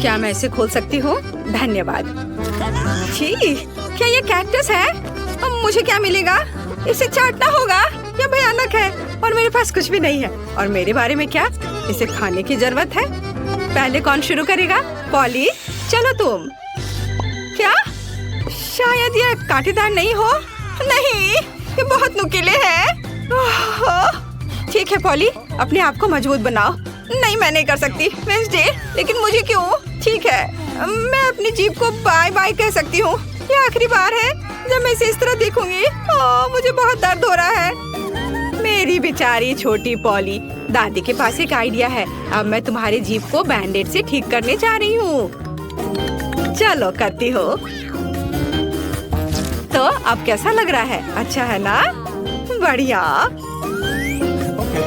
क्या मैं इसे खोल सकती हूँ? धन्यवाद। छी, क्या ये कैक्टस है? अब मुझे क्या मिलेगा? इसे चाटना होगा। यह भयानक है और मेरे पास कुछ भी नहीं है। और मेरे बारे में क्या? इसे खाने की जरूरत है। पहले कौन शुरू करेगा? पॉली, चलो तुम। क्या? शायद ये कांटेदार नहीं हो। नहीं, ये बहुत नुकीले हैं। ठीक है पॉली, अपने आप को मजबूत बनाओ। नहीं, मैं नहीं कर सकती वेडनेसडे, लेकिन मुझे क्यों? ठीक है, मैं अपनी जीभ को बाय बाय कह सकती हूँ। ये आखिरी बार है जब मैं इसे इस तरह देखूंगी। मुझे बहुत दर्द हो रहा है। मेरी बेचारी छोटी पॉली, दादी के पास एक आइडिया है। अब मैं तुम्हारी जीभ को बैंडेड से ठीक करने जा रही हूँ। चलो करती हो। तो अब कैसा लग रहा है? अच्छा है ना? बढ़िया।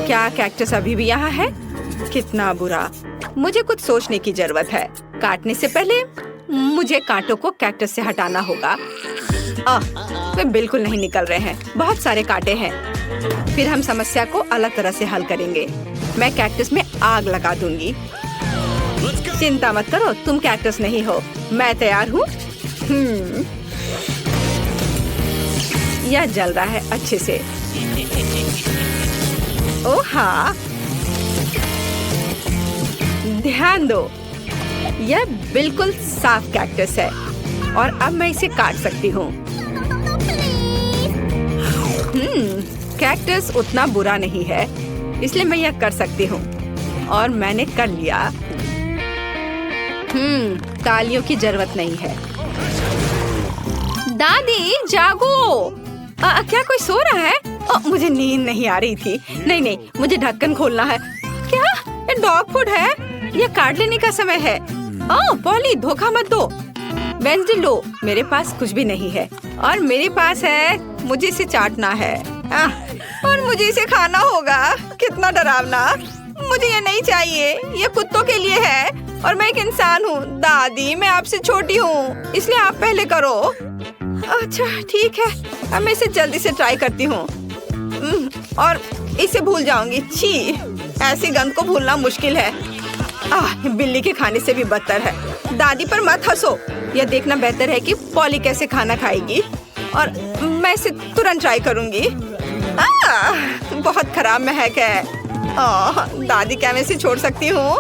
क्या कैक्टस अभी भी यहाँ है? कितना बुरा। मुझे कुछ सोचने की जरूरत है। काटने से पहले मुझे कांटों को कैक्टस से हटाना होगा। वे बिल्कुल नहीं निकल रहे हैं। बहुत सारे कांटे हैं। फिर हम समस्या को अलग तरह से हल करेंगे। मैं कैक्टस में आग लगा दूंगी। चिंता मत करो, तुम कैक्टस नहीं हो। मैं तैयार हूँ। यह जल रहा है अच्छे से। ओह हाँ, ध्यान दो, यह बिल्कुल साफ कैक्टस है और अब मैं इसे काट सकती हूँ। कैक्टस उतना बुरा नहीं है, इसलिए मैं यह कर सकती हूँ और मैंने कर लिया। तालियों की जरूरत नहीं है। दादी जागो। क्या कोई सो रहा है? मुझे नींद नहीं आ रही थी। नहीं, मुझे ढक्कन खोलना है। क्या ये डॉग फूड है? ये काट लेने का समय है। पॉली, धोखा मत दो। वेडनेसडे लो, मेरे पास कुछ भी नहीं है और मेरे पास है। मुझे इसे चाटना है और मुझे इसे खाना होगा। कितना डरावना। मुझे ये नहीं चाहिए। ये कुत्तों के लिए है और मैं एक इंसान हूँ। दादी, मैं आपसे छोटी हूँ, इसलिए आप पहले करो। अच्छा ठीक है, अब मैं इसे जल्दी से ट्राई करती हूँ और इसे भूल जाऊंगी। छी, ऐसी गंध को भूलना मुश्किल है। बिल्ली के खाने से भी बदतर है। दादी पर मत हंसो। यह देखना बेहतर है कि पॉली कैसे खाना खाएगी और मैं इसे तुरंत ट्राई करूंगी। बहुत खराब महक है। दादी, क्या मैं इसे छोड़ सकती हूँ?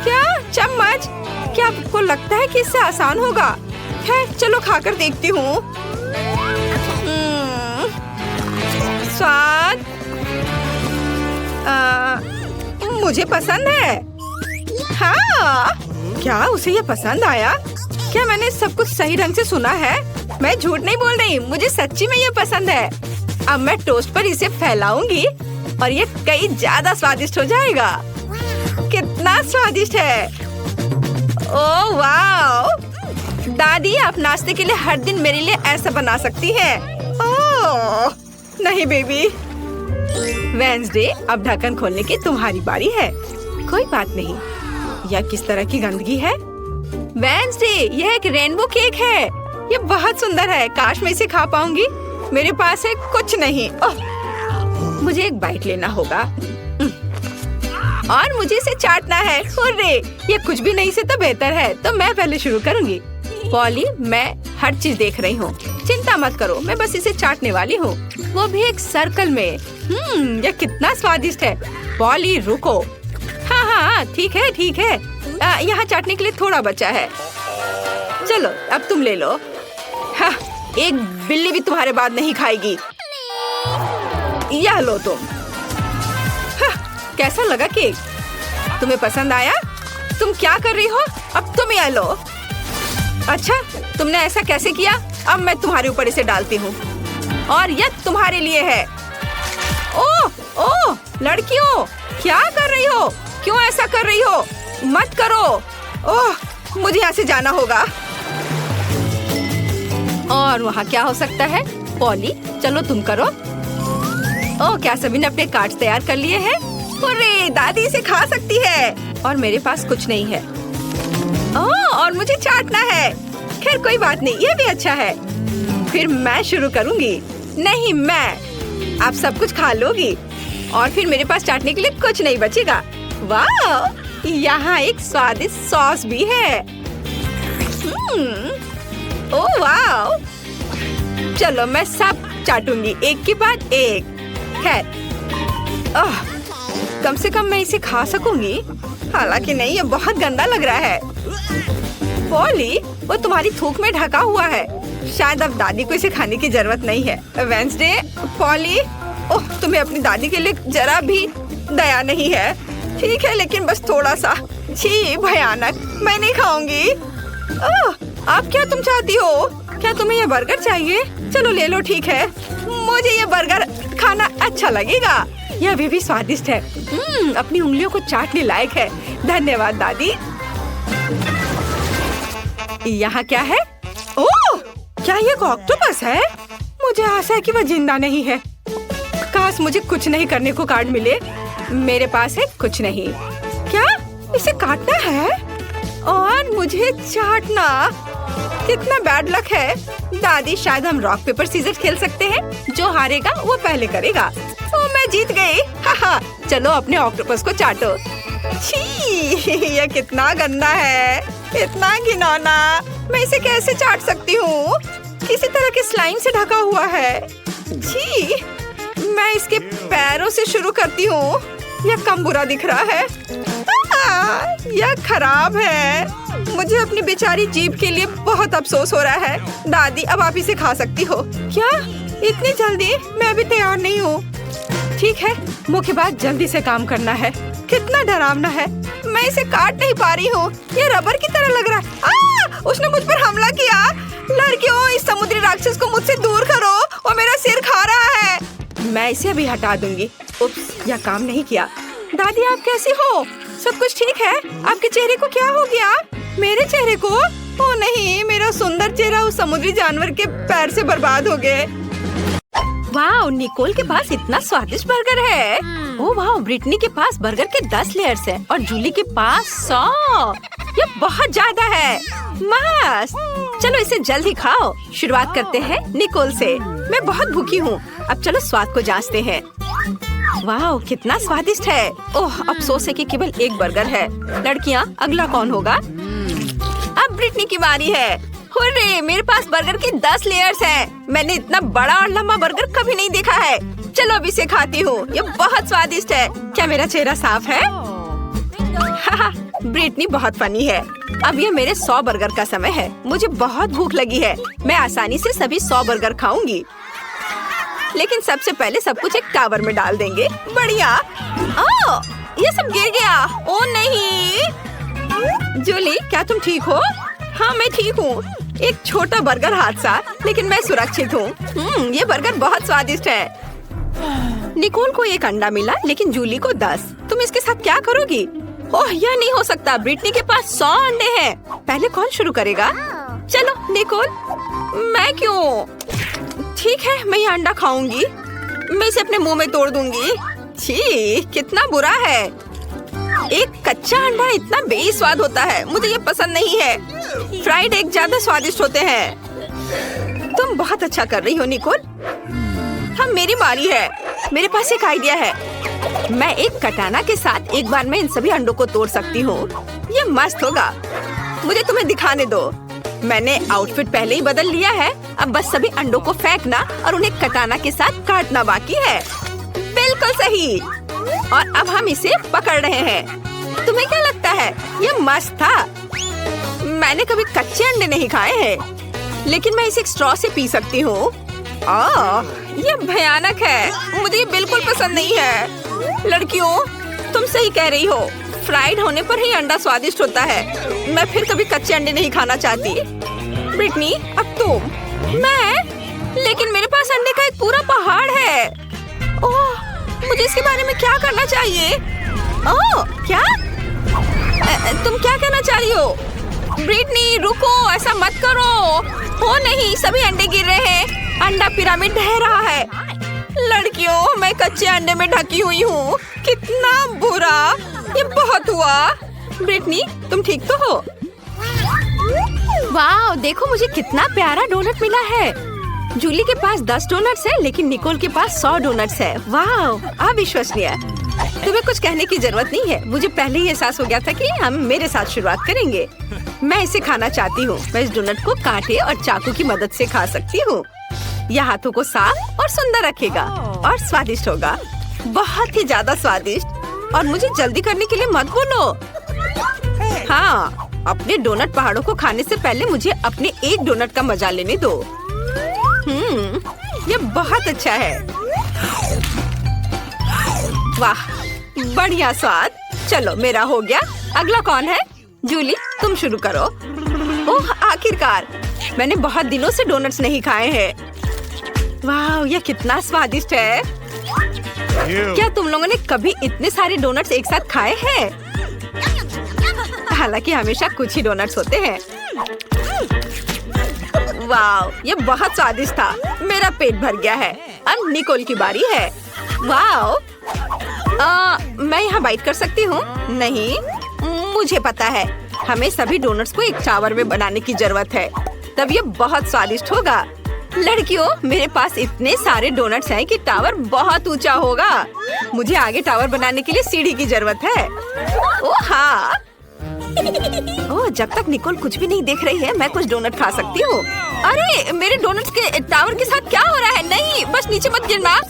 क्या चम्मच? क्या आपको लगता है कि इससे आसान होगा? है, चलो खाकर देखती हूँ। स्वाद मुझे पसंद है। हाँ, क्या उसे ये पसंद आया? क्या मैंने सब कुछ सही ढंग से सुना है? मैं झूठ नहीं बोल रही, मुझे सच्ची में ये पसंद है। अब मैं टोस्ट पर इसे फैलाऊंगी और ये कई ज्यादा स्वादिष्ट हो जाएगा। कितना स्वादिष्ट है। ओह वाह, दादी, आप नाश्ते के लिए हर दिन मेरे लिए ऐसा बना सकती हैं। ओह नहीं बेबी। वेडनेसडे, अब ढक्कन खोलने की तुम्हारी बारी है। कोई बात नहीं। यह किस तरह की गंदगी है? वेडनेसडे, यह एक रेनबो केक है। यह बहुत सुंदर है। काश मैं इसे खा पाऊंगी। मेरे पास है कुछ नहीं। मुझे एक बाइट लेना होगा और मुझे इसे चाटना है। हुर्रे, ये कुछ भी नहीं से तो बेहतर है। तो मैं पहले शुरू करूंगी। पॉली, मैं हर चीज देख रही हूँ। चिंता मत करो, मैं बस इसे चाटने वाली हूँ, वो भी एक सर्कल में। यह कितना स्वादिष्ट है। पॉली रुको। हाँ, ठीक है। यहाँ चाटने के लिए थोड़ा बचा है। चलो अब तुम ले लो। हाँ, एक बिल्ली भी तुम्हारे बाद नहीं खाएगी। यह लो तुम। हाँ, कैसा लगा केक? तुम्हें पसंद आया? तुम क्या कर रही हो? अब तुम यह लो। अच्छा, तुमने ऐसा कैसे किया? अब मैं तुम्हारे ऊपर इसे डालती हूँ और यह तुम्हारे लिए है। ओह, लड़कियों, क्या कर रही हो? क्यों ऐसा कर रही हो? मत करो। मुझे यहाँ से जाना होगा। और वहाँ क्या हो सकता है? पॉली, चलो तुम करो। क्या सभी ने अपने कार्ड्स तैयार कर लिए हैं? अरे, दादी इसे खा सकती है और मेरे पास कुछ नहीं है। और मुझे चाटना है। खैर कोई बात नहीं, ये भी अच्छा है। फिर मैं शुरू करूंगी। नहीं, मैं। आप सब कुछ खा लोगी और फिर मेरे पास चाटने के लिए कुछ नहीं बचेगा। वाह, यहाँ एक स्वादिष्ट सॉस भी है। ओह वाह! चलो मैं सब चाटूंगी एक के बाद एक। खैर, कम से कम मैं इसे खा सकूंगी। हालांकि नहीं, ये बहुत गंदा लग रहा है। पॉली, वो तुम्हारी थूक में ढका हुआ है। शायद अब दादी को इसे खाने की जरूरत नहीं है। वेंसडे, पॉली, ओह तुम्हें अपनी दादी के लिए जरा भी दया नहीं है। ठीक है, लेकिन बस थोड़ा सा। छी, भयानक, मैं नहीं खाऊंगी। आप क्या तुम चाहती हो? क्या तुम्हें ये बर्गर चाहिए? चलो ले लो, ठीक है। मुझे ये बर्गर खाना अच्छा लगेगा। यह अभी भी स्वादिष्ट है। अपनी उंगलियों को चाटने लायक है। धन्यवाद दादी। यहाँ क्या है? ओह, क्या ये एक ऑक्टोपस है? मुझे आशा है कि वह जिंदा नहीं है। काश मुझे कुछ नहीं करने को कार्ड मिले। मेरे पास है कुछ नहीं। क्या इसे काटना है और मुझे चाटना? कितना बैड लक है। दादी, शायद हम रॉक पेपर सीजर खेल सकते हैं। जो हारेगा वो पहले करेगा। ओ, मैं जीत गई। हाहा, चलो अपने ऑक्टोपस को चाटो। छी, यह कितना गंदा है, इतना घिनौना। मैं इसे कैसे चाट सकती हूँ? किसी तरह के स्लाइम से ढका हुआ है। छी, मैं इसके पैरों से शुरू करती हूँ। यह कम बुरा दिख रहा है। यह खराब है। मुझे अपनी बेचारी जीभ के लिए बहुत अफसोस हो रहा है। दादी, अब आप इसे खा सकती हो। क्या इतनी जल्दी? मैं अभी तैयार नहीं हूँ। ठीक है, मुख्य बात जल्दी से काम करना है। कितना डरावना है। मैं इसे काट नहीं पा रही हूँ। ये रबर की तरह लग रहा है। उसने मुझ पर हमला किया। लड़कियों, इस समुद्री राक्षस को मुझसे दूर करो, वो मेरा सिर खा रहा है। मैं इसे अभी हटा दूंगी। उप्स, यह काम नहीं किया। दादी, आप कैसी हो? सब कुछ ठीक है? आपके चेहरे को क्या हो गया? मेरे चेहरे को? ओ नहीं, मेरा सुंदर चेहरा उस समुद्री जानवर के पैर से बर्बाद हो गए। वाह, निकोल के पास इतना स्वादिष्ट बर्गर है। ओह वाह, ब्रिटनी के पास बर्गर के 10 लेयर्स हैं और जूली के पास 100। ये बहुत ज्यादा है। मस्त। चलो इसे जल्द ही खाओ। शुरुआत करते हैं निकोल से। मैं बहुत भूखी हूँ। अब चलो स्वाद को जांचते हैं। वाह, कितना स्वादिष्ट है। ओह, अफसोस है कि केवल एक बर्गर है। लड़कियाँ, अगला कौन होगा? अब ब्रिटनी की बारी है। हुर्रे, मेरे पास बर्गर की 10 लेयर्स हैं। मैंने इतना बड़ा और लंबा बर्गर कभी नहीं देखा है। चलो अब इसे खाती हूँ। ये बहुत स्वादिष्ट है। क्या मेरा चेहरा साफ है? ब्रिटनी बहुत फनी है। अब ये मेरे 100 बर्गर का समय है। मुझे बहुत भूख लगी है। मैं आसानी से सभी 100 बर्गर खाऊंगी। लेकिन सबसे पहले सब कुछ एक टावर में डाल देंगे। बढ़िया। ओह, ये सब गिर गया। ओ नहीं। जूली, क्या तुम ठीक हो? हाँ, मैं ठीक हूँ। एक छोटा बर्गर हादसा, लेकिन मैं सुरक्षित हूँ। ये बर्गर बहुत स्वादिष्ट है। निकोल को 1 अंडा मिला, लेकिन जूली को 10। तुम इसके साथ क्या करोगी? ओह, यह नहीं हो सकता। ब्रिटनी के पास 100 अंडे हैं। पहले कौन शुरू करेगा? चलो निकोल। मैं क्यों? ठीक है, मैं ये अंडा खाऊंगी। मैं इसे अपने मुंह में तोड़ दूंगी। छी, कितना बुरा है। एक कच्चा अंडा इतना बेस्वाद होता है। मुझे ये पसंद नहीं है। फ्राइड एग ज्यादा स्वादिष्ट होते हैं। तुम बहुत अच्छा कर रही हो निकोल। हाँ, मेरी बारी है। मेरे पास एक आइडिया है। मैं एक कटाना के साथ एक बार में इन सभी अंडों को तोड़ सकती हूँ। ये मस्त होगा। मुझे तुम्हें दिखाने दो। मैंने आउटफिट पहले ही बदल लिया है। अब बस सभी अंडों को फेंकना और उन्हें कटाना के साथ काटना बाकी है। बिल्कुल सही। और अब हम इसे पकड़ रहे हैं। तुम्हें क्या लगता है? ये मस्त था। मैंने कभी कच्चे अंडे नहीं खाए हैं, लेकिन मैं इसे एक स्ट्रॉ से पी सकती हूँ। ये भयानक है। मुझे ये बिल्कुल पसंद नहीं है। लड़कियों, तुम सही कह रही हो। फ्राइड होने पर ही अंडा स्वादिष्ट होता है। मैं फिर कभी कच्चे अंडे नहीं खाना चाहती। ब्रिटनी, अब तुम। मैं? लेकिन मेरे पास अंडे का एक पूरा पहाड़ है। ओह, मुझे इसके बारे में क्या करना चाहिए? ओह, क्या? तुम क्या कहना चाह रही हो? ब्रिटनी, रुको, ऐसा मत करो। हो नहीं, सभी अंडे गिर रहे हैं। अंडा पिरामिड ढह रहा है। लड़कियों, मैं कच्चे अंडे में ढकी हुई हूँ। कितना बुरा। ये बहुत हुआ। ब्रिटनी, तुम ठीक तो हो? वाह, देखो मुझे कितना प्यारा डोनट मिला है। जूली के पास 10 डोनट्स है, लेकिन निकोल के पास 100 डोनट्स है। वाह, अविश्वसनीय। तुम्हें कुछ कहने की जरूरत नहीं है, मुझे पहले ही एहसास हो गया था कि हम मेरे साथ शुरुआत करेंगे। मैं इसे खाना चाहती हूँ। मैं इस डोनट को कांटे और चाकू की मदद से खा सकती हूँ। यह हाथों को साफ और सुंदर रखेगा और स्वादिष्ट होगा, बहुत ही ज्यादा स्वादिष्ट। और मुझे जल्दी करने के लिए मत बोलो। हाँ, अपने डोनट पहाड़ों को खाने से पहले मुझे अपने एक डोनट का मजा लेने दो। ये बहुत अच्छा है। वाह, बढ़िया स्वाद। चलो, मेरा हो गया। अगला कौन है? जूली, तुम शुरू करो। ओह, आखिरकार। मैंने बहुत दिनों से डोनट्स नहीं खाए हैं। वाह, यह कितना स्वादिष्ट है। क्या तुम लोगों ने कभी इतने सारे डोनट्स एक साथ खाए हैं? हालांकि हमेशा कुछ ही डोनट्स होते हैं। वाह, ये बहुत स्वादिष्ट था। मेरा पेट भर गया है। अब निकोल की बारी है। वाह, मैं यहाँ बाइट कर सकती हूँ? नहीं, मुझे पता है। हमें सभी डोनट्स को एक टावर में बनाने की जरूरत है, तब ये बहुत स्वादिष्ट होगा। लड़कियों, मेरे पास इतने सारे डोनट्स हैं कि टावर बहुत ऊंचा होगा। मुझे आगे टावर बनाने के लिए सीढ़ी की जरूरत है। ओह हाँ। ओह, जब तक निकोल कुछ भी नहीं देख रही है, मैं कुछ डोनट खा सकती हूँ। अरे, मेरे डोनट्स के टावर के साथ क्या हो रहा है? नहीं, बस नीचे मत गिरना।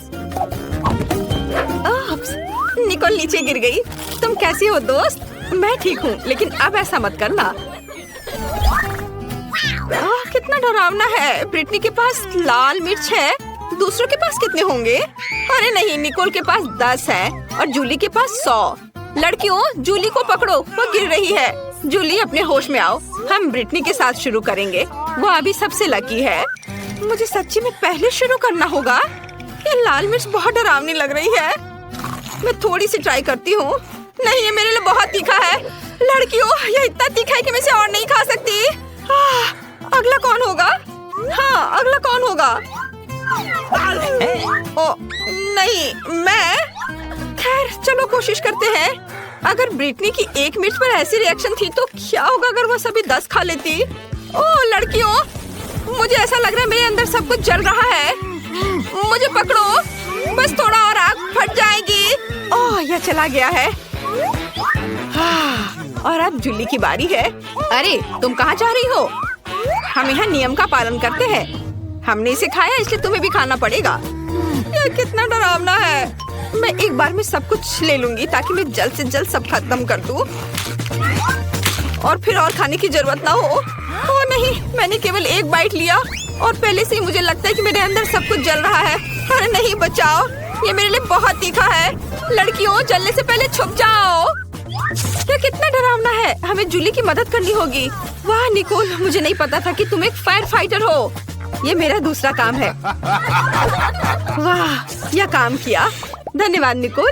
निकोल नीचे गिर गई। तुम कैसी हो दोस्त? मैं ठीक हूँ, लेकिन अब ऐसा मत करना। कितना डरावना है। ब्रिटनी के पास लाल मिर्च है, दूसरों के पास कितने होंगे? अरे नहीं, निकोल के पास 10 है और जूली के पास 100। लड़कियों, जूली को पकड़ो, वो गिर रही है। जूली, अपने होश में आओ। हम ब्रिटनी के साथ शुरू करेंगे। वो अभी सबसे लकी है। मुझे सच्ची में पहले शुरू करना होगा। ये लाल मिर्च बहुत डरावनी लग रही है। मैं थोड़ी सी ट्राई करती हूँ। नहीं, ये मेरे लिए बहुत तीखा है। लड़कियों, यह इतना तीखा है कि मैं इसे और नहीं खा सकती। अगला कौन होगा? हाँ, अगला कौन होगा? ओ नहीं, मैं। खैर, चलो कोशिश करते हैं। अगर ब्रिटनी की एक मिर्च पर ऐसी रिएक्शन थी तो क्या होगा अगर वो सभी 10 खा लेती? ओह लड़कियों, मुझे ऐसा लग रहा है मेरे अंदर सब कुछ जल रहा है। मुझे पकड़ो, बस थोड़ा और आग फट जाएगी। ओह, यह चला गया है। और अब जूली की बारी है। अरे, तुम कहाँ जा रही हो? हम यहाँ नियम का पालन करते हैं। हमने इसे खाया, इसलिए तुम्हें भी खाना पड़ेगा। यह कितना डरावना है। मैं एक बार में सब कुछ ले लूंगी ताकि मैं जल्द से जल्द सब खत्म कर दूं और फिर और खाने की जरूरत ना हो। ओह नहीं, मैंने केवल एक बाइट लिया और पहले से ही मुझे लगता है कि मेरे अंदर सब कुछ जल रहा है। अरे नहीं, बचाओ, ये मेरे लिए बहुत तीखा है। लड़कियों, जलने से पहले छुप जाओ। क्या कितना डरावना है। हमें जूली की मदद करनी होगी। वाह निकोल, मुझे नहीं पता था कि तुम एक फायर फाइटर हो। ये मेरा दूसरा काम है। वाह, यह काम किया। धन्यवाद निकोल।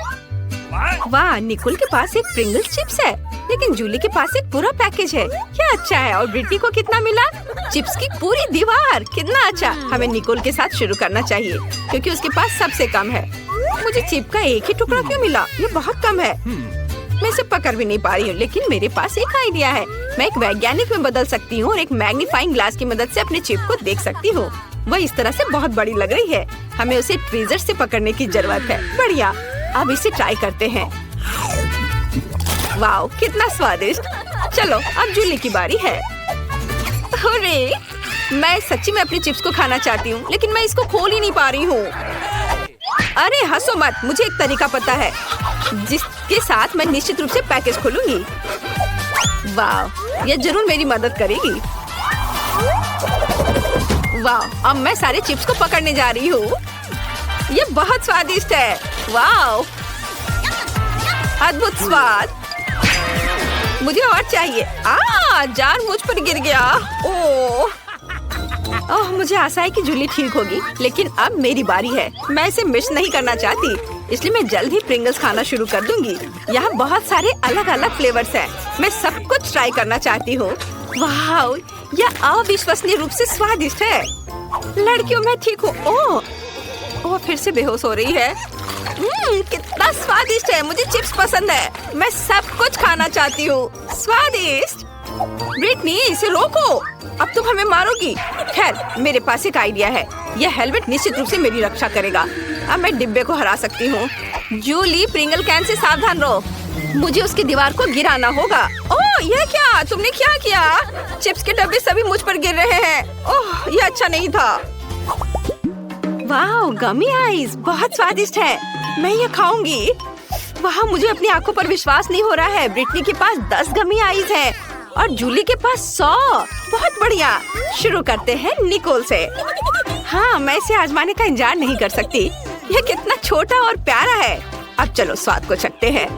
वाह, निकोल के पास एक प्रिंगल्स चिप्स है, लेकिन जूली के पास एक पूरा पैकेज है। क्या अच्छा है। और ब्रिटनी को कितना मिला? चिप्स की पूरी दीवार। कितना अच्छा। हमें निकोल के साथ शुरू करना चाहिए क्योंकि उसके पास सबसे कम है। मुझे चिप का एक ही टुकड़ा क्यों मिला? ये बहुत कम है। मैं इसे पकड़ भी नहीं पा रही हूँ, लेकिन मेरे पास एक आइडिया है। मैं एक वैज्ञानिक में बदल सकती हूँ और एक मैग्नीफाइंग ग्लास की मदद से अपने चिप को देख सकती हूँ। वह इस तरह से बहुत बड़ी लग रही है। हमें उसे ट्वीजर से पकड़ने की जरूरत है। बढ़िया, अब इसे ट्राई करते हैं। वाओ, कितना स्वादिष्ट। चलो, अब जूली की बारी है। अरे, मैं सच्ची में अपनी चिप्स को खाना चाहती हूँ, लेकिन मैं इसको खोल ही नहीं पा रही हूँ। अरे हंसो मत, मुझे एक तरीका पता है जिसके साथ मैं निश्चित रूप से पैकेज खोलूंगी। वाह, यह जरूर मेरी मदद करेगी। वाह, अब मैं सारे चिप्स को पकड़ने जा रही हूँ। ये बहुत स्वादिष्ट है। वाह, अद्भुत स्वाद। मुझे और चाहिए। जार मुझ पर गिर गया। ओह, मुझे आशा है कि जूली ठीक होगी, लेकिन अब मेरी बारी है। मैं इसे मिस नहीं करना चाहती, इसलिए मैं जल्द ही प्रिंगल्स खाना शुरू कर दूंगी। यहाँ बहुत सारे अलग अलग फ्लेवर्स हैं। मैं सब कुछ ट्राई करना चाहती हूँ। वाह, यह अविश्वसनीय रूप से स्वादिष्ट है। लड़कियों, मैं ठीक हूँ। ओह, फिर से बेहोश हो रही है। कितना स्वादिष्ट है। मुझे चिप्स पसंद है। मैं सब कुछ खाना चाहती हूँ। स्वादिष्ट। ब्रिटनी, इसे रोको। अब तुम हमें मारोगी। खैर, मेरे पास एक आइडिया है। यह हेलमेट निश्चित रूप से मेरी रक्षा करेगा। अब मैं डिब्बे को हरा सकती हूँ। जूली, प्रिंगल कैन से सावधान रहो। मुझे उसकी दीवार को गिराना होगा। ओह, यह क्या? तुमने क्या किया? चिप्स के डब्बे सभी मुझ पर गिर रहे हैं। ओह, यह अच्छा नहीं था। वाह, गमी आइस बहुत स्वादिष्ट है। मैं ये खाऊंगी। वाह, मुझे अपनी आंखों पर विश्वास नहीं हो रहा है। ब्रिटनी के पास 10 गमी आइस है और जूली के पास 100। बहुत बढ़िया। शुरू करते हैं निकोल से। हाँ, मैं इसे आजमाने का इंतजार नहीं कर सकती। यह कितना छोटा और प्यारा है। अब चलो स्वाद को चखते हैं।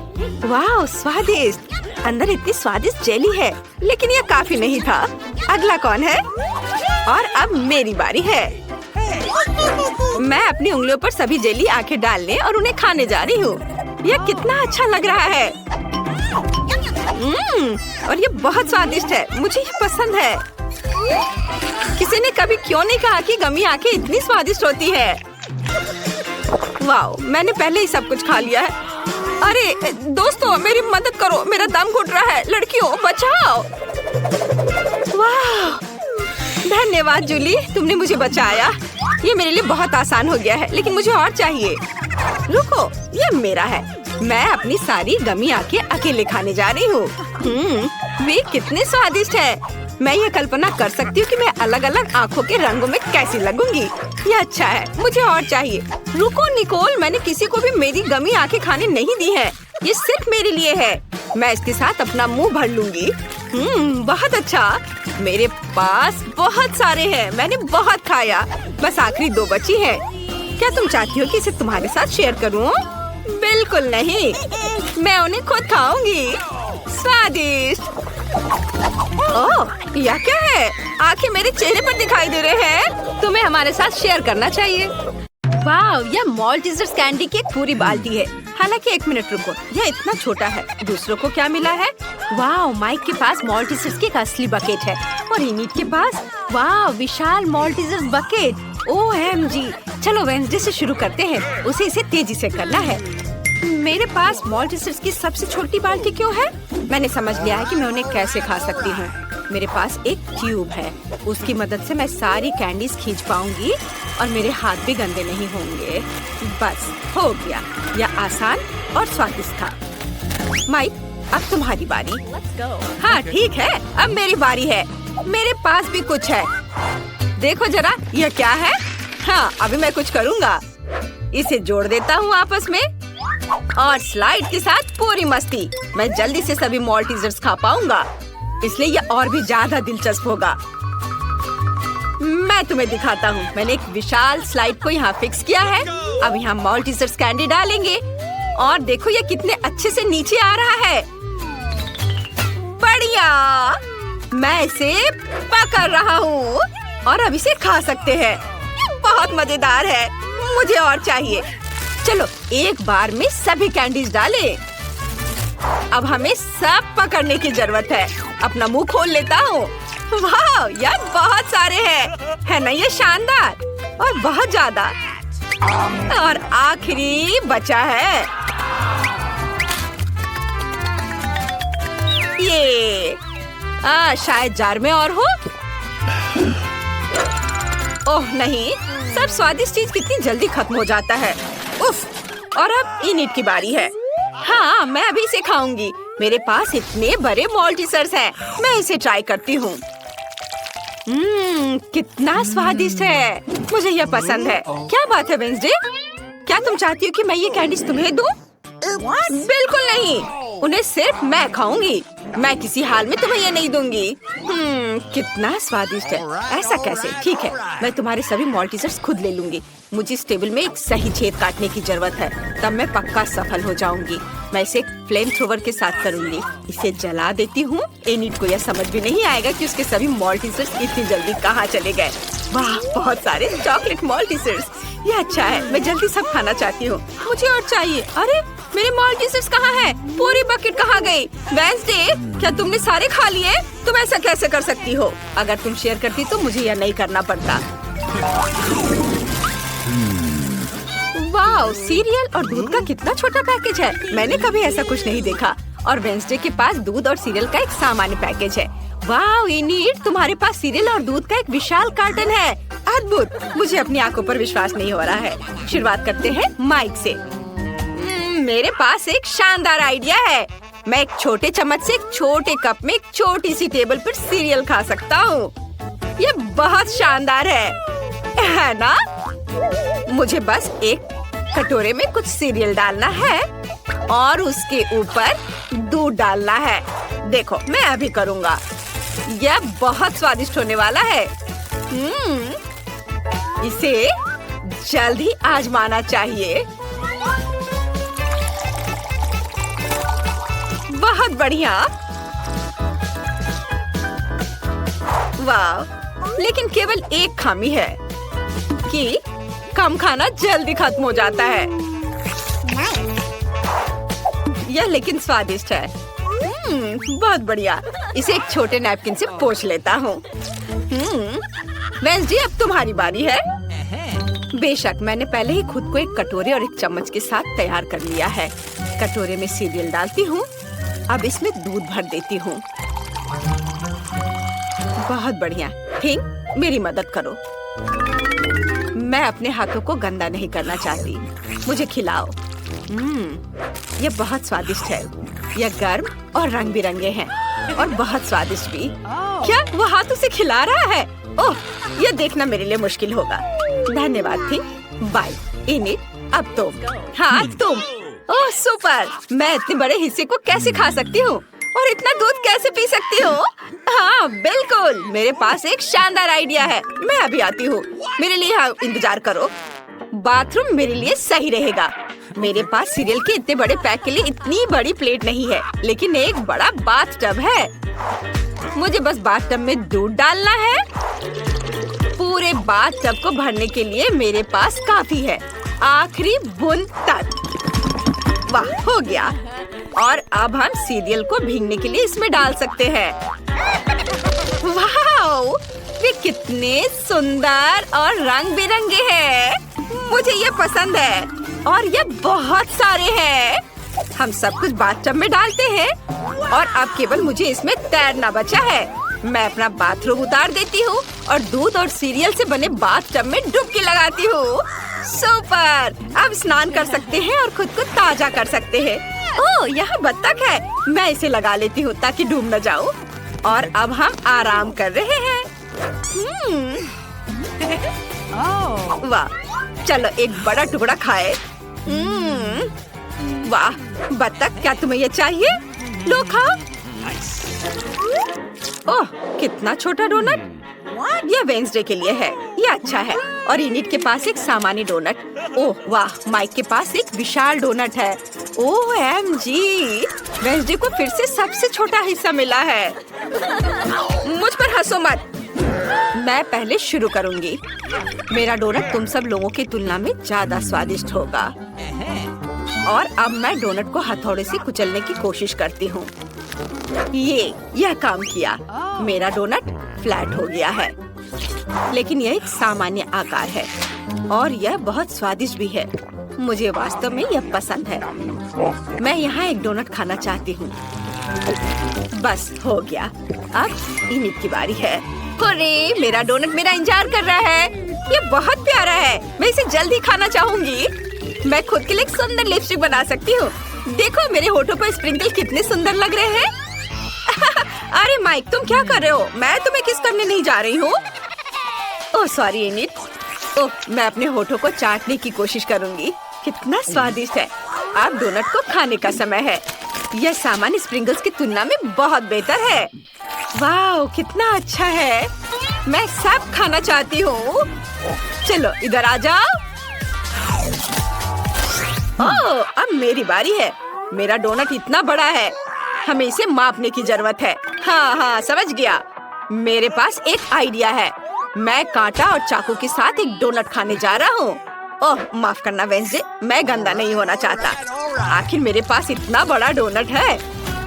वाह, स्वादिष्ट। अंदर इतनी स्वादिष्ट जेली है, लेकिन यह काफी नहीं था। अगला कौन है? और अब मेरी बारी है। मैं अपनी उंगलियों पर सभी जेली आंखें डालने और उन्हें खाने जा रही हूँ। यह कितना अच्छा लग रहा है। और ये बहुत स्वादिष्ट है। मुझे ये पसंद है। किसी ने कभी क्यों नहीं कहा कि गमी आंखें इतनी स्वादिष्ट होती है। वाह, मैंने पहले ही सब कुछ खा लिया है। अरे दोस्तों, मेरी मदद करो, मेरा दम घुट रहा है। लड़कियों, बचाओ। वाह, धन्यवाद जूली, तुमने मुझे बचाया। ये मेरे लिए बहुत आसान हो गया है, लेकिन मुझे और चाहिए। रुको, ये मेरा है। मैं अपनी सारी गमी आंखें अकेले खाने जा रही हूँ। वे कितने स्वादिष्ट है। मैं ये कल्पना कर सकती हूँ कि मैं अलग अलग आँखों के रंगों में कैसी लगूंगी। ये अच्छा है, मुझे और चाहिए। रुको निकोल, मैंने किसी को भी मेरी गमी आंखें खाने नहीं दी है। ये सिर्फ मेरे लिए है। मैं इसके साथ अपना मुंह भर लूंगी। बहुत अच्छा। मेरे पास बहुत सारे हैं। मैंने बहुत खाया। बस आखिरी 2 बची है। क्या तुम चाहती हो कि इसे तुम्हारे साथ शेयर करूं? बिल्कुल नहीं, मैं उन्हें खुद खाऊंगी। स्वादिष्ट। ओह, यह क्या है? आंखें मेरे चेहरे पर दिखाई दे रहे हैं। तुम्हें हमारे साथ शेयर करना चाहिए। वाह, यह माल्टेजर्स कैंडी की एक पूरी बाल्टी है। हालांकि 1 मिनट रुको, यह इतना छोटा है। दूसरों को क्या मिला है? वाह, माइक के पास माल्टेजर्स की एक असली बकेट है और इनिट के पास वाह विशाल माल्टेजर्स बकेट। OMG, चलो वेंसडे से शुरू करते हैं। उसे इसे तेजी से करना है। मेरे पास माल्टेजर्स की सबसे छोटी बाल्टी क्यों है? मैंने समझ लिया है कि मैं उन्हें कैसे खा सकती हूँ। मेरे पास एक ट्यूब है। उसकी मदद से मैं सारी कैंडीज खींच पाऊंगी और मेरे हाथ भी गंदे नहीं होंगे। बस हो गया। यह आसान और स्वादिष्ट था। माइक, अब तुम्हारी बारी। हाँ ठीक है, अब मेरी बारी है। मेरे पास भी कुछ है। देखो जरा, यह क्या है? हाँ, अभी मैं कुछ करूँगा। इसे जोड़ देता हूँ आपस में और स्लाइड के साथ पूरी मस्ती। मैं जल्दी से सभी माल्टेजर्स खा पाऊंगा, इसलिए यह और भी ज्यादा दिलचस्प होगा। मैं तुम्हें दिखाता हूँ। मैंने एक विशाल स्लाइड को यहाँ फिक्स किया है। अब यहाँ माल्टेजर्स कैंडी डालेंगे और देखो ये कितने अच्छे से नीचे आ रहा है। बढ़िया, मैं इसे पकड़ रहा हूँ और अब इसे खा सकते हैं। बहुत मजेदार है। मुझे और चाहिए। चलो एक बार में सभी कैंडीज डालें। अब हमें सब पकड़ने की जरूरत है। अपना मुंह खोल लेता हूँ। वाह, यार बहुत सारे हैं, है ना ये शानदार? और बहुत ज्यादा। और आखिरी बचा है ये। शायद जार में और हो। ओह नहीं, सब स्वादिष्ट चीज कितनी जल्दी खत्म हो जाता है। उफ, और अब इनिट की बारी है। हाँ, मैं अभी इसे खाऊंगी। मेरे पास इतने बड़े माल्टेजर्स हैं। मैं इसे ट्राई करती हूँ। कितना स्वादिष्ट है। मुझे यह पसंद है। क्या बात है वेंसडे? क्या तुम चाहती हो कि मैं ये कैंडीज तुम्हें दूँ? बिल्कुल नहीं, उन्हें सिर्फ मैं खाऊंगी। मैं किसी हाल में तुम्हें ये नहीं दूंगी। कितना स्वादिष्ट है। ऐसा कैसे? ठीक है, मैं तुम्हारे सभी माल्टेजर्स खुद ले लूंगी। मुझे इस टेबल में एक सही छेद काटने की जरूरत है, तब मैं पक्का सफल हो जाऊंगी। मैं इसे फ्लेम थ्रोवर के साथ करूंगी। इसे जला देती हूँ। एनिट को यह समझ भी नहीं आएगा कि उसके सभी माल्टेजर्स इतनी जल्दी कहाँ चले गए। वाह, बहुत सारे चॉकलेट माल्टेजर्स। ये अच्छा है। मैं जल्दी सब खाना चाहती हूँ। मुझे और चाहिए। अरे मेरे माल्टेजर्स कहाँ हैं? पूरी बकेट कहाँ गई? वेंसडे, क्या तुमने सारे खा लिए? तुम ऐसा कैसे कर सकती हो? अगर तुम शेयर करती तो मुझे यह नहीं करना पड़ता। वाह, सीरियल और दूध का कितना छोटा पैकेज है। मैंने कभी ऐसा कुछ नहीं देखा। और वेंसडे के पास दूध और सीरियल का एक सामान्य पैकेज है। वाह इनिट, तुम्हारे पास सीरियल और दूध का एक विशाल कार्टन है। अद्भुत, मुझे अपनी आंखों पर विश्वास नहीं हो रहा है। शुरुआत करते हैं माइक से। मेरे पास एक शानदार आइडिया है। मैं एक छोटे चम्मच से एक छोटे कप में एक छोटी सी टेबल पर सीरियल खा सकता हूँ। ये बहुत शानदार है ना? मुझे बस एक कटोरे में कुछ सीरियल डालना है और उसके ऊपर दूध डालना है। देखो, मैं अभी करूँगा। यह बहुत स्वादिष्ट होने वाला है। इसे जल्द ही आजमाना चाहिए। बहुत बढ़िया। वाह, लेकिन केवल एक खामी है कि कम खाना जल्दी खत्म हो जाता है। यह लेकिन स्वादिष्ट है। बहुत बढ़िया। इसे एक छोटे नैपकिन से पोंछ लेता हूँ। वेंसडे, अब तुम्हारी बारी है। बेशक, मैंने पहले ही खुद को एक कटोरे और एक चम्मच के साथ तैयार कर लिया है। कटोरे में सीरियल डालती हूँ। अब इसमें दूध भर देती हूँ। बहुत बढ़िया। थिंक, मेरी मदद करो। मैं अपने हाथों को गंदा नहीं करना चाहती। मुझे खिलाओ। यह बहुत स्वादिष्ट है। यह गर्म और रंग बिरंगे हैं और बहुत स्वादिष्ट भी। क्या वो हाथों से खिला रहा है? ओह, यह देखना मेरे लिए मुश्किल होगा। धन्यवाद थी। बाय। इनिट, अब तुम। हाँ, तुम। ओह सुपर। मैं इतने बड़े हिस्से को कैसे खा सकती हूँ और इतना दूध कैसे पी सकती हूँ? हाँ बिल्कुल, मेरे पास एक शानदार आइडिया है। मैं अभी आती हूँ। मेरे लिए यहाँ इंतजार करो। बाथरूम मेरे लिए सही रहेगा। मेरे पास सीरियल के इतने बड़े पैक के लिए इतनी बड़ी प्लेट नहीं है, लेकिन एक बड़ा बाथ टब है। मुझे बस बाथ टब में दूध डालना है। पूरे बाथ टब को भरने के लिए मेरे पास काफी है। आखिरी बूंद तक। वाह, हो गया। और अब हम सीरियल को भीगने के लिए इसमें डाल सकते हैं। वाह, वे कितने सुंदर और रंग बिरंगे हैं। मुझे ये पसंद है और ये बहुत सारे हैं। हम सब कुछ बाथटब में डालते हैं और अब केवल मुझे इसमें तैरना बचा है। मैं अपना बाथरूम उतार देती हूँ और दूध और सीरियल से बने बाथटब में डुबकी लगाती हूँ। सुपर। अब स्नान कर सकते हैं और खुद को ताजा कर सकते हैं। ओह, यहाँ बत्तख है। मैं इसे लगा लेती हूँ ताकि डूब न जाऊँ। और अब हम आराम कर रहे हैं। वाह, चलो एक बड़ा टुकड़ा खाए। वाह बत्तख, क्या तुम्हें ये चाहिए? लो खाओ। ओह, कितना छोटा डोनट। यह वेंसडे के लिए है। यह अच्छा है। और इनिट के पास एक सामान्य डोनट। ओह वाह, माइक के पास एक विशाल डोनट है। OMG, वेंसडे को फिर से सबसे छोटा हिस्सा मिला है। मुझ पर हंसो मत। मैं पहले शुरू करूंगी। मेरा डोनट तुम सब लोगों की तुलना में ज्यादा स्वादिष्ट होगा। और अब मैं डोनट को हथौड़े से कुचलने की कोशिश करती हूँ। यह काम किया। मेरा डोनट फ्लैट हो गया है, लेकिन यह एक सामान्य आकार है और यह बहुत स्वादिष्ट भी है। मुझे वास्तव में यह पसंद है। मैं यहाँ एक डोनट खाना चाहती हूँ। बस हो गया। अब इनिट की बारी है। अरे, मेरा डोनट मेरा इंतजार कर रहा है। ये बहुत प्यारा है। मैं इसे जल्दी खाना चाहूंगी। मैं खुद के लिए एक सुंदर लिपस्टिक बना सकती हूँ। देखो मेरे होठों पर स्प्रिंकल कितने सुंदर लग रहे हैं। अरे माइक, तुम क्या कर रहे हो? मैं तुम्हें किस करने नहीं जा रही हूँ। Oh sorry init. ओह, मैं अपने होठों को चाटने की कोशिश करूंगी। कितना स्वादिष्ट है। अब डोनट को खाने का समय है। यह सामान्य स्प्रिंगल्स की तुलना में बहुत बेहतर है। वाह, कितना अच्छा है। मैं सब खाना चाहती हूँ। चलो इधर आ जाओ। ओह, अब मेरी बारी है। मेरा डोनट इतना बड़ा है, हमें इसे मापने की जरूरत है। हाँ, समझ गया। मेरे पास एक आइडिया है। मैं कांटा और चाकू के साथ एक डोनट खाने जा रहा हूँ। ओह माफ करना वेंसडे, मैं गंदा नहीं होना चाहता। आखिर मेरे पास इतना बड़ा डोनट है।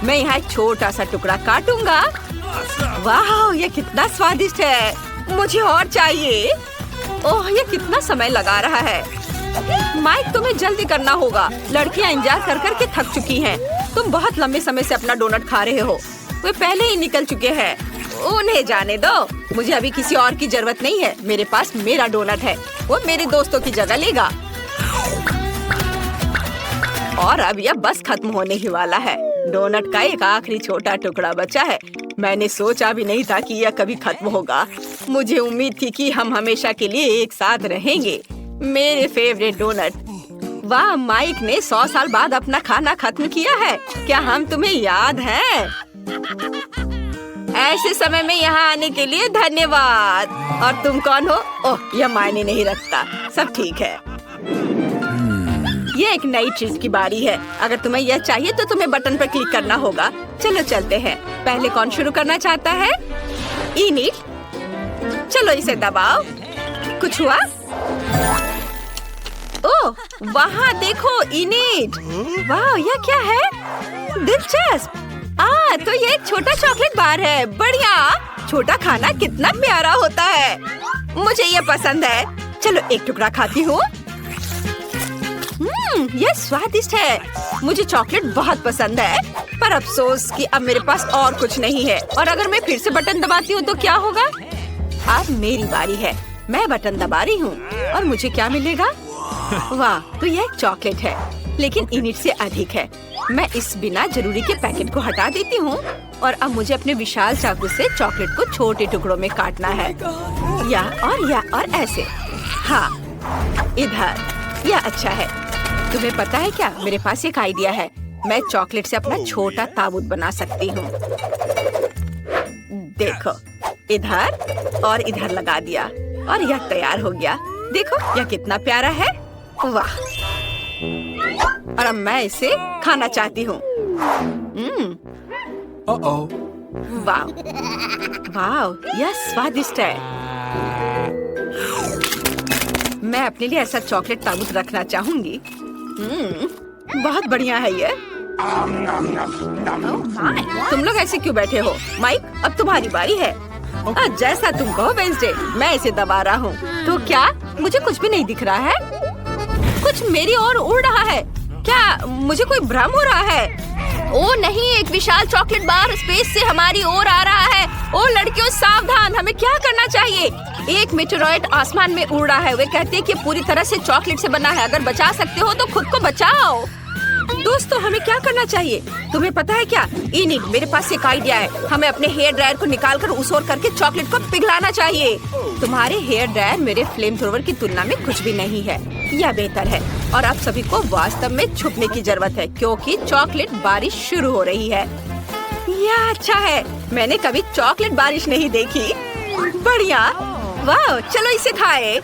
मैं यहाँ एक छोटा सा टुकड़ा काटूंगा। वाह, ये कितना स्वादिष्ट है। मुझे और चाहिए। ओह, ये कितना समय लगा रहा है। माइक, तुम्हें जल्दी करना होगा। लड़कियाँ इंतजार कर कर के थक चुकी हैं। तुम बहुत लंबे समय से अपना डोनट खा रहे हो। वे पहले ही निकल चुके हैं। उन्हें जाने दो, मुझे अभी किसी और की जरूरत नहीं है। मेरे पास मेरा डोनट है, वो मेरे दोस्तों की जगह लेगा। और अब यह बस खत्म होने ही वाला है। डोनट का एक आखिरी छोटा टुकड़ा बचा है। मैंने सोचा भी नहीं था कि यह कभी खत्म होगा। मुझे उम्मीद थी कि हम हमेशा के लिए एक साथ रहेंगे। मेरे फेवरेट डोनट। वाह, माइक ने 100 साल बाद अपना खाना खत्म किया है। क्या हम तुम्हें याद हैं? ऐसे समय में यहाँ आने के लिए धन्यवाद। और तुम कौन हो? ओह, यह मायने नहीं रखता। सब ठीक है। ये एक नई चीज की बारी है। अगर तुम्हें यह चाहिए तो तुम्हें बटन पर क्लिक करना होगा। चलो चलते हैं। पहले कौन शुरू करना चाहता है? इनिट। चलो इसे दबाओ। कुछ हुआ? ओह, वहाँ देखो इनिट। वाह, यह क्या है? दिलचस्प। तो ये एक छोटा चॉकलेट बार है। बढ़िया। छोटा खाना कितना प्यारा होता है। मुझे ये पसंद है। चलो एक टुकड़ा खाती हूँ। यह स्वादिष्ट है। मुझे चॉकलेट बहुत पसंद है, पर अफसोस कि अब मेरे पास और कुछ नहीं है। और अगर मैं फिर से बटन दबाती हूँ तो क्या होगा? अब मेरी बारी है। मैं बटन दबा रही हूँ और मुझे क्या मिलेगा? वाह, तो यह एक चॉकलेट है, लेकिन इनिट से अधिक है। मैं इस बिना जरूरी के पैकेट को हटा देती हूँ और अब मुझे अपने विशाल चाकू से चॉकलेट को छोटे टुकड़ों में काटना है। या और ऐसे। हाँ, इधर। यह अच्छा है। तुम्हें पता है क्या, मेरे पास एक आइडिया है। मैं चॉकलेट से अपना छोटा ताबूत बना सकती हूँ। देखो, इधर और इधर लगा दिया और यह तैयार हो गया। देखो यह कितना प्यारा है। वाह, और अब मैं इसे खाना चाहती हूँ। वाह वाह, यह स्वादिष्ट है। मैं अपने लिए ऐसा चॉकलेट ताबूत रखना चाहूंगी। बहुत बढ़िया है ये। तुम लोग ऐसे क्यों बैठे हो? माइक, अब तुम्हारी बारी है। जैसा तुम कहो वेंसडे। मैं इसे दबा रहा हूँ। तो क्या मुझे कुछ भी नहीं दिख रहा है? कुछ मेरी ओर उड़ रहा है। क्या मुझे कोई भ्रम हो रहा है? ओ नहीं, एक विशाल चॉकलेट बार स्पेस से हमारी ओर आ रहा है। ओ लड़कियों, सावधान। हमें क्या करना चाहिए? एक मेटेरॉइड आसमान में उड़ रहा है। वे कहते हैं कि पूरी तरह से चॉकलेट से बना है। अगर बचा सकते हो तो खुद को बचाओ। दोस्तों, हमें क्या करना चाहिए? तुम्हें पता है क्या? इनिट, मेरे पास एक आइडिया है। हमें अपने हेयर ड्रायर को निकालकर उस ओर करके चॉकलेट को पिघलाना चाहिए। तुम्हारे हेयर ड्रायर मेरे फ्लेम थ्रोवर की तुलना में कुछ भी नहीं है। यह बेहतर है। और आप सभी को वास्तव में छुपने की जरूरत है, क्योंकि चॉकलेट बारिश शुरू हो रही है। यह अच्छा है। मैंने कभी चॉकलेट बारिश नहीं देखी। बढ़िया। वाह, चलो इसे खाएं।